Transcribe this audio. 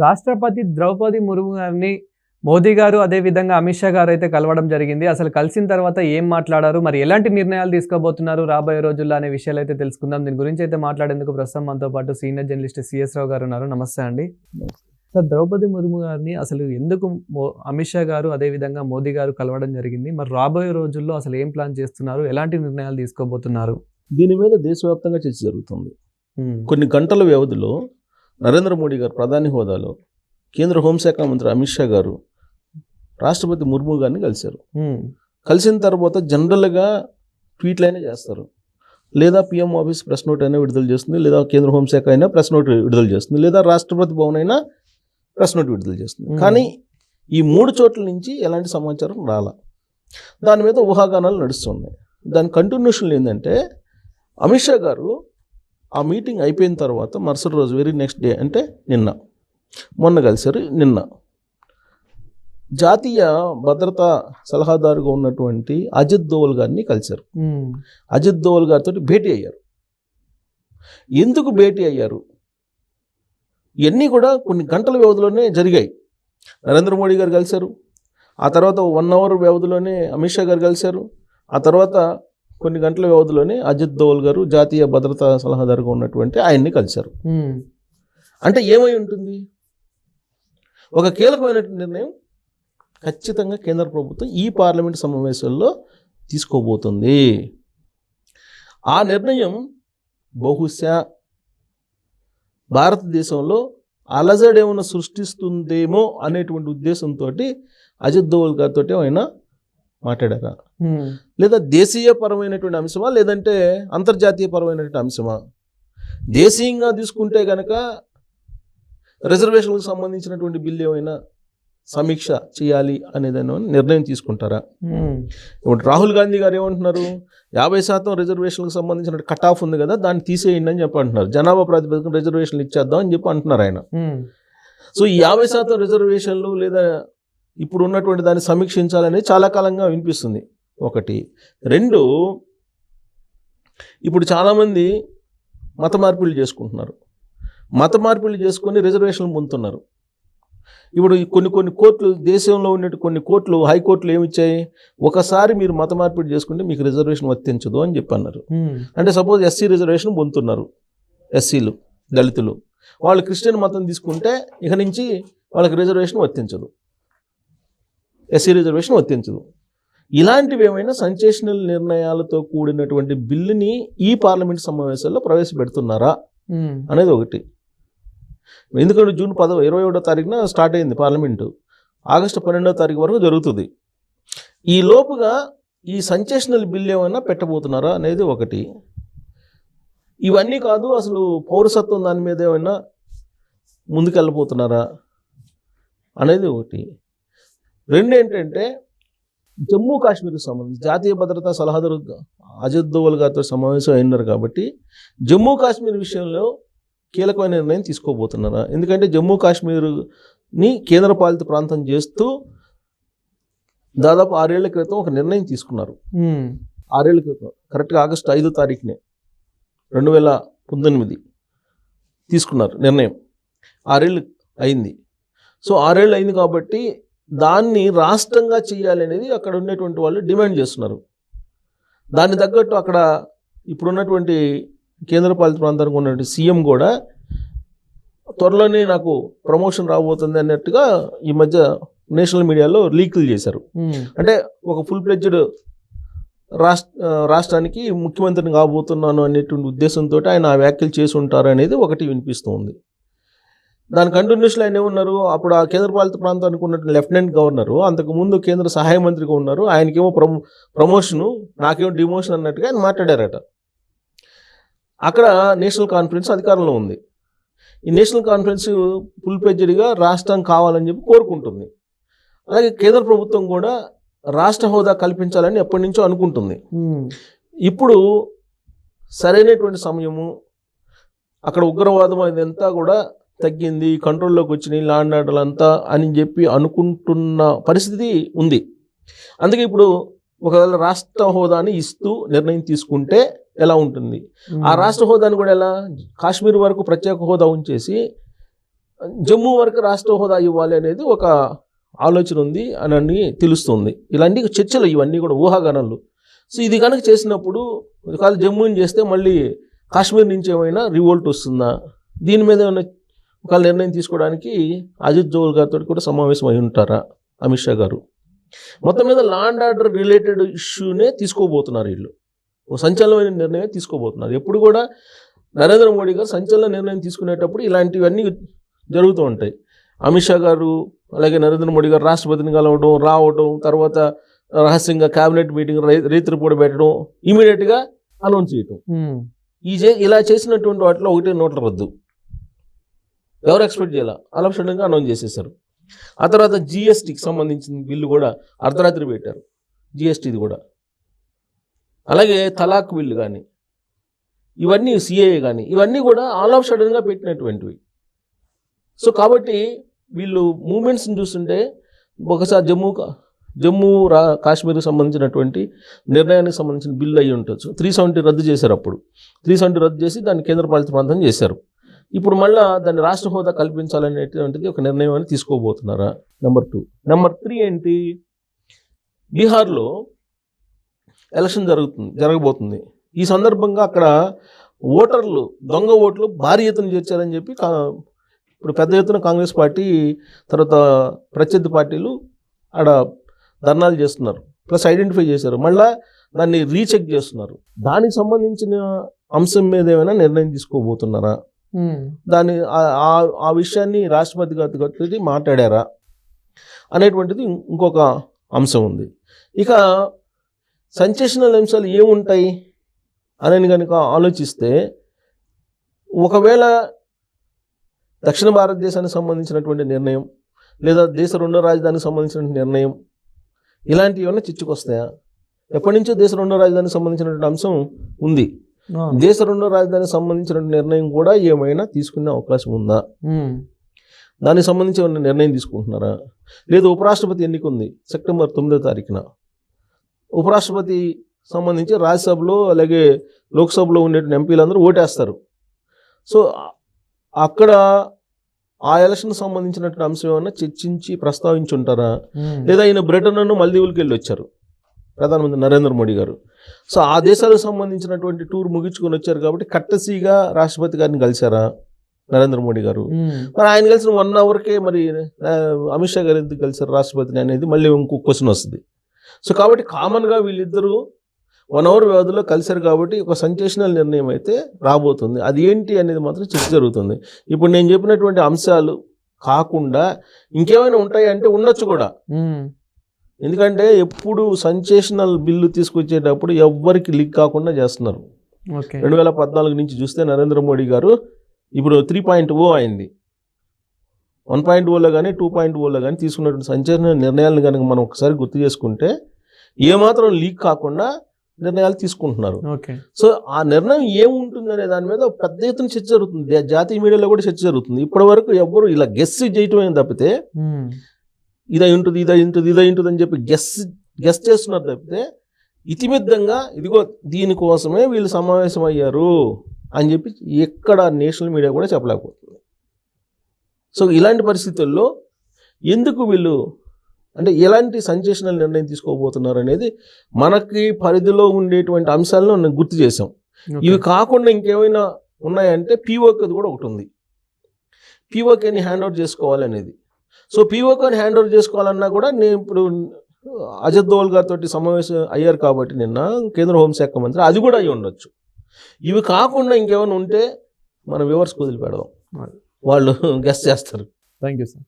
రాష్ట్రపతి ద్రౌపది ముర్ము గారిని మోదీ గారు అదేవిధంగా అమిత్ షా గారు అయితే కలవడం జరిగింది. అసలు కలిసిన తర్వాత ఏం మాట్లాడారు, మరి ఎలాంటి నిర్ణయాలు తీసుకోబోతున్నారు రాబోయే రోజుల్లో అనే విషయాలు అయితే తెలుసుకుందాం. దీని గురించి అయితే మాట్లాడేందుకు ప్రస్తుతం మనతో పాటు సీనియర్ జర్నలిస్ట్ సిఎస్ రావు గారు ఉన్నారు. నమస్తే అండి. సార్, ద్రౌపది ముర్ము గారిని అసలు ఎందుకు అమిత్ షా గారు అదేవిధంగా మోదీ గారు కలవడం జరిగింది, మరి రాబోయే రోజుల్లో అసలు ఏం ప్లాన్ చేస్తున్నారు, ఎలాంటి నిర్ణయాలు తీసుకోబోతున్నారు? దీని మీద దేశవ్యాప్తంగా చర్చ జరుగుతుంది. కొన్ని గంటల వ్యవధిలో నరేంద్ర మోడీ గారు ప్రధాని హోదాలో కేంద్ర హోంశాఖ మంత్రి అమిత్ షా గారు రాష్ట్రపతి ముర్ము గారిని కలిశారు. కలిసిన తర్వాత జనరల్గా ట్వీట్లైనా చేస్తారు, లేదా పిఎం ఆఫీస్ ప్రెస్ నోట్ అయినా విడుదల చేస్తుంది, లేదా కేంద్ర హోంశాఖ అయినా ప్రెస్ నోట్ విడుదల చేస్తుంది, లేదా రాష్ట్రపతి భవన్ అయినా ప్రెస్ నోట్ విడుదల చేస్తుంది. కానీ ఈ 3 చోట్ల నుంచి ఎలాంటి సమాచారం రాలా. దాని మీద ఊహాగానాలు నడుస్తున్నాయి. దాని కంటిన్యూషన్ ఏంటంటే అమిత్ షా గారు ఆ మీటింగ్ అయిపోయిన తర్వాత మరుసటి రోజు వెరీ నెక్స్ట్ డే అంటే మొన్న కలిశారు. నిన్న జాతీయ భద్రతా సలహాదారుగా ఉన్నటువంటి అజిత్ దోవల్ గారిని కలిశారు. అజిత్ దోవల్ గారితో భేటీ అయ్యారు. ఎందుకు భేటీ అయ్యారు? ఇవన్నీ కూడా కొన్ని గంటల వ్యవధిలోనే జరిగాయి. నరేంద్ర మోడీ గారు కలిశారు, ఆ తర్వాత 1 అవర్ వ్యవధిలోనే అమిత్ షా గారు కలిశారు, ఆ తర్వాత కొన్ని గంటల వ్యవధిలోనే అజిత్ దోవల్ గారు జాతీయ భద్రతా సలహాదారుగా ఉన్నటువంటి ఆయన్ని కలిశారు. అంటే ఏమై ఉంటుంది? ఒక కీలకమైన నిర్ణయం ఖచ్చితంగా కేంద్ర ప్రభుత్వం ఈ పార్లమెంట్ సమావేశాల్లో తీసుకోబోతుంది. ఆ నిర్ణయం బహుశా భారతదేశంలో అలజడి ఏమైనా సృష్టిస్తుందేమో అనేటువంటి ఉద్దేశంతో అజిత్ దోవల్ గారితో ఆయన మాట్లాడారా, లేదా దేశీయ పరమైనటువంటి అంశమా, లేదంటే అంతర్జాతీయ పరమైనటువంటి అంశమా? దేశీయంగా తీసుకుంటే కనుక రిజర్వేషన్లకు సంబంధించినటువంటి బిల్లు ఏమైనా సమీక్ష చేయాలి అనేదాన్ని నిర్ణయం తీసుకుంటారా? ఇప్పుడు రాహుల్ గాంధీ గారు ఏమంటున్నారు, 50% రిజర్వేషన్లకు సంబంధించిన కట్ ఆఫ్ ఉంది కదా, దాన్ని తీసేయండి అని చెప్పి అంటున్నారు. జనాభా ప్రాతిపదికన రిజర్వేషన్లు ఇచ్చేద్దాం అని చెప్పి అంటున్నారు ఆయన. సో ఈ 50% రిజర్వేషన్లు లేదా ఇప్పుడు ఉన్నటువంటి దాన్ని సమీక్షించాలనేది చాలా కాలంగా వినిపిస్తుంది. 1. 2, ఇప్పుడు చాలామంది మత మార్పిళ్ళు చేసుకుంటున్నారు. మత మార్పిళ్ళు చేసుకొని రిజర్వేషన్లు పొందుతున్నారు. ఇప్పుడు కొన్ని కోర్టులు, దేశంలో ఉన్న కొన్ని కోర్టులు, హైకోర్టులు ఏమిచ్చాయి, ఒకసారి మీరు మత మార్పిడి చేసుకుంటే మీకు రిజర్వేషన్ వర్తించదు అని చెప్పి అన్నారు. అంటే సపోజ్ ఎస్సీ రిజర్వేషన్ పొందుతున్నారు, ఎస్సీలు, దళితులు, వాళ్ళు క్రిస్టియన్ మతం తీసుకుంటే ఇక నుంచి వాళ్ళకి రిజర్వేషన్ వర్తించదు, ఎస్సీ రిజర్వేషన్ వర్తించదు. ఇలాంటివి ఏమైనా సెన్సేషనల్ నిర్ణయాలతో కూడినటువంటి బిల్లుని ఈ పార్లమెంట్ సమావేశాల్లో ప్రవేశపెడుతున్నారా అనేది ఒకటి. ఎందుకంటే జూన్ 21వ తారీఖున స్టార్ట్ అయింది పార్లమెంటు, ఆగస్టు 12వ తారీఖు వరకు జరుగుతుంది. ఈ లోపుగా ఈ సెన్సేషనల్ బిల్ ఏమైనా పెట్టబోతున్నారా అనేది ఒకటి. ఇవన్నీ కాదు, అసలు పౌరసత్వం దాని మీద ఏమైనా ముందుకెళ్ళబోతున్నారా అనేది ఒకటి. 2 ఏంటంటే జమ్మూ కాశ్మీర్కి సంబంధించి జాతీయ భద్రతా సలహాదారు అజిత్ దోవల్ గారితో సమావేశం అయినారు కాబట్టి జమ్మూ కాశ్మీర్ విషయంలో కీలకమైన నిర్ణయం తీసుకోబోతున్నారా? ఎందుకంటే జమ్మూ కాశ్మీర్ని కేంద్రపాలిత ప్రాంతం చేస్తూ దాదాపు 6 ఏళ్ల క్రితం ఒక నిర్ణయం తీసుకున్నారు. 6 ఏళ్ల క్రితం, కరెక్ట్గా ఆగస్టు 5వ తారీఖునే 2019 తీసుకున్నారు నిర్ణయం. 6 ఏళ్ళు అయింది. సో 6 ఏళ్ళు అయింది కాబట్టి దాన్ని రాష్ట్రంగా చేయాలి అనేది అక్కడ ఉన్నటువంటి వాళ్ళు డిమాండ్ చేస్తున్నారు. దాన్ని తగ్గట్టు అక్కడ ఇప్పుడున్నటువంటి కేంద్రపాలిత ప్రాంతానికి ఉన్నటువంటి సీఎం కూడా త్వరలోనే నాకు ప్రమోషన్ రాబోతుంది అన్నట్టుగా ఈ మధ్య నేషనల్ మీడియాలో లీకులు చేశారు. అంటే ఒక ఫుల్ ఫ్లెడ్జ్డ్ రాష్ట్రానికి ముఖ్యమంత్రిని కాబోతున్నాను అనేటువంటి ఉద్దేశంతో ఆయన ఆ వ్యాఖ్యలు చేసి ఉంటారు అనేది ఒకటి వినిపిస్తుంది. దాని కంటిన్యూషన్ ఆయన ఏమన్నారు, అప్పుడు ఆ కేంద్రపాలిత ప్రాంతానికి ఉన్నటువంటి లెఫ్టినెంట్ గవర్నరు అంతకుముందు కేంద్ర సహాయ మంత్రిగా ఉన్నారు, ఆయనకేమో ప్రమోషను, నాకేమో డిమోషన్ అన్నట్టుగా ఆయన మాట్లాడారట. అక్కడ నేషనల్ కాన్ఫరెన్స్ అధికారంలో ఉంది. ఈ నేషనల్ కాన్ఫరెన్స్ ఫుల్ ఫ్లెడ్జ్డ్గా రాష్ట్రం కావాలని చెప్పి కోరుకుంటుంది. అలాగే కేంద్ర ప్రభుత్వం కూడా రాష్ట్ర హోదా కల్పించాలని ఎప్పటి నుంచో అనుకుంటుంది. ఇప్పుడు సరైనటువంటి సమయము, అక్కడ ఉగ్రవాదం ఇదంతా కూడా తగ్గింది, కంట్రోల్లోకి వచ్చినాయి, లా అండ్ ఆర్డర్ అంతా అని చెప్పి అనుకుంటున్న పరిస్థితి ఉంది. అందుకే ఇప్పుడు ఒకవేళ రాష్ట్ర హోదాని ఇస్తూ నిర్ణయం తీసుకుంటే ఎలా ఉంటుంది? ఆ రాష్ట్ర హోదాని కూడా ఎలా కాశ్మీర్ వరకు ప్రత్యేక హోదా ఉంచేసి జమ్మూ వరకు రాష్ట్ర హోదా ఇవ్వాలి అనేది ఒక ఆలోచన ఉంది అని తెలుస్తుంది. ఇలాంటి చర్చలు ఇవన్నీ కూడా ఊహాగానాలు. సో ఇది కనుక చేసినప్పుడు ఒకవేళ జమ్మూని చేస్తే మళ్ళీ కాశ్మీర్ నుంచి ఏమైనా రివోల్ట్ వస్తుందా, దీని మీద ఏమైనా ఒకవేళ నిర్ణయం తీసుకోవడానికి అజిత్ దోవల్ గారితో కూడా సమావేశం అయి ఉంటారా అమిత్ షా గారు. మొత్తం మీద లా అండ్ ఆర్డర్ రిలేటెడ్ ఇష్యూనే తీసుకోబోతున్నారు వీళ్ళు. ఒక సంచలనమైన నిర్ణయం తీసుకోబోతున్నారు. ఎప్పుడు కూడా నరేంద్ర మోడీ గారు సంచలన నిర్ణయం తీసుకునేటప్పుడు ఇలాంటివన్నీ జరుగుతూ ఉంటాయి. అమిత్ షా గారు అలాగే నరేంద్ర మోడీ గారు రాష్ట్రపతిని కలవడం, రావడం, తర్వాత రహస్యంగా క్యాబినెట్ మీటింగ్ రైతు రిపోర్ట్ పెట్టడం, ఇమీడియట్గా అనౌన్స్ చేయటం, ఇలా చేసినటువంటి వాటిలో ఒకటే నోట్ల రద్దు. ఎవరు ఎక్స్పెక్ట్ చేయాల, అలా సడన్గా అనౌన్స్ చేసేసారు. ఆ తర్వాత జిఎస్టీకి సంబంధించిన బిల్లు కూడా అర్ధరాత్రి పెట్టారు, జిఎస్టీది కూడా. అలాగే తలాక్ బిల్లు కానీ, ఇవన్నీ సిఏఏ కానీ, ఇవన్నీ కూడా ఆల్ ఆఫ్ సడన్గా పెట్టినటువంటివి. సో కాబట్టి వీళ్ళు మూమెంట్స్ని చూస్తుంటే ఒకసారి జమ్మూ కాశ్మీర్కి సంబంధించినటువంటి నిర్ణయానికి సంబంధించిన బిల్లు అయ్యి ఉండొచ్చు. 370 రద్దు చేశారు. అప్పుడు 370 రద్దు చేసి దాన్ని కేంద్రపాలిత ప్రాంతం చేశారు. ఇప్పుడు మళ్ళీ దాన్ని రాష్ట్ర హోదా కల్పించాలనేటువంటిది ఒక నిర్ణయం అని తీసుకోబోతున్నారా? నెంబర్ 2. నెంబర్ 3 ఏంటి? బీహార్లో ఎలక్షన్ జరగబోతుంది. ఈ సందర్భంగా అక్కడ ఓటర్లు దొంగ ఓట్లు భారీ ఎత్తున చేర్చారని చెప్పి ఇప్పుడు పెద్ద ఎత్తున కాంగ్రెస్ పార్టీ తర్వాత ప్రత్యర్థి పార్టీలు ఆడ ధర్నాలు చేస్తున్నారు, ప్లస్ ఐడెంటిఫై చేశారు. మళ్ళీ దాన్ని రీచెక్ చేస్తున్నారు. దానికి సంబంధించిన అంశం మీద ఏమైనా నిర్ణయం తీసుకోబోతున్నారా? దాన్ని ఆ విషయాన్ని రాష్ట్రపతి గారితో మాట్లాడారా అనేటువంటిది ఇంకొక అంశం ఉంది. ఇక సెన్సేషనల్ అంశాలు ఏముంటాయి అని కనుక ఆలోచిస్తే, ఒకవేళ దక్షిణ భారతదేశానికి సంబంధించినటువంటి నిర్ణయం లేదా దేశ రెండో రాజధానికి సంబంధించిన నిర్ణయం, ఇలాంటివి ఏమైనా చిచ్చుకొస్తాయా? ఎప్పటి నుంచో దేశ రెండో రాజధానికి సంబంధించినటువంటి అంశం ఉంది. దేశ రెండో రాజధానికి సంబంధించిన నిర్ణయం కూడా ఏమైనా తీసుకునే అవకాశం ఉందా? దానికి సంబంధించి ఏమైనా నిర్ణయం తీసుకుంటున్నారా? లేదు ఉపరాష్ట్రపతి ఎన్నిక ఉంది సెప్టెంబర్ 9వ తారీఖున. ఉపరాష్ట్రపతి సంబంధించి రాజ్యసభలో అలాగే లోక్సభలో ఉండే ఎంపీలందరూ ఓటేస్తారు. సో అక్కడ ఆ ఎలక్షన్ సంబంధించినటువంటి అంశం ఏమన్నా చర్చించి ప్రస్తావించి ఉంటారా? లేదా ఆయన బ్రిటన్ మల్దీవులకి వెళ్ళి వచ్చారు ప్రధానమంత్రి నరేంద్ర మోడీ గారు. సో ఆ దేశాలకు సంబంధించినటువంటి టూర్ ముగించుకొని వచ్చారు కాబట్టి కట్టసీగా రాష్ట్రపతి గారిని కలిశారా నరేంద్ర మోడీ గారు? మరి ఆయన కలిసిన 1 అవర్కే మరి అమిత్ షా గారు ఎందుకు కలిసారు రాష్ట్రపతిని అనేది మళ్ళీ ఇంకో క్వశ్చన్ వస్తుంది. సో కాబట్టి కామన్గా వీళ్ళిద్దరూ 1 అవర్ వ్యవధిలో కలిశారు కాబట్టి ఒక సెన్సేషనల్ నిర్ణయం అయితే రాబోతుంది. అది ఏంటి అనేది మాత్రం చర్చ జరుగుతుంది. ఇప్పుడు నేను చెప్పినటువంటి అంశాలు కాకుండా ఇంకేమైనా ఉంటాయి అంటే ఉండొచ్చు కూడా. ఎందుకంటే ఎప్పుడు సెన్సేషనల్ బిల్లు తీసుకొచ్చేటప్పుడు ఎవ్వరికి లీక్ కాకుండా చేస్తున్నారు. 2014 నుంచి చూస్తే నరేంద్ర మోడీ గారు ఇప్పుడు 3.0 అయింది. 1.0లో కానీ 2.0లో కానీ తీసుకున్నటువంటి సంచలన నిర్ణయాలను కనుక మనం ఒకసారి గుర్తు చేసుకుంటే ఏమాత్రం లీక్ కాకుండా నిర్ణయాలు తీసుకుంటున్నారు. సో ఆ నిర్ణయం ఏముంటుంది అనే దాని మీద పెద్ద ఎత్తున చర్చ జరుగుతుంది. జాతీయ మీడియాలో కూడా చర్చ జరుగుతుంది. ఇప్పటి వరకు ఎవ్వరు ఇలా గెస్ చేయటమే తప్పితే ఇదై ఉంటుంది అని చెప్పి గెస్ చేస్తున్నారు తప్పితే ఇతిమిద్దంగా ఇదిగో దీనికోసమే వీళ్ళు సమావేశం అయ్యారు అని చెప్పి ఎక్కడ నేషనల్ మీడియా కూడా చెప్పలేకపోతుంది. సో ఇలాంటి పరిస్థితుల్లో ఎందుకు వీళ్ళు అంటే ఎలాంటి సెన్సేషనల్ నిర్ణయం తీసుకోబోతున్నారు అనేది మనకి పరిధిలో ఉండేటువంటి అంశాలను నేను గుర్తు చేసాం. ఇవి కాకుండా ఇంకేమైనా ఉన్నాయంటే పీఓకేది కూడా ఒకటి ఉంది. పీఓకేని హ్యాండ్ ఓవర్ చేసుకోవాలనేది. సో పీఓకేని హ్యాండ్ ఓవర్ చేసుకోవాలన్నా కూడా నేను ఇప్పుడు అజిత్ దోవల్ గారితో సమావేశం అయ్యారు కాబట్టి నిన్న కేంద్ర హోంశాఖ మంత్రి, అది కూడా అయి ఉండొచ్చు. ఇవి కాకుండా ఇంకేమైనా ఉంటే మన వ్యూవర్స్కి వదిలిపెడదాం, వాళ్ళు గెస్ చేస్తారు. Thank you sir.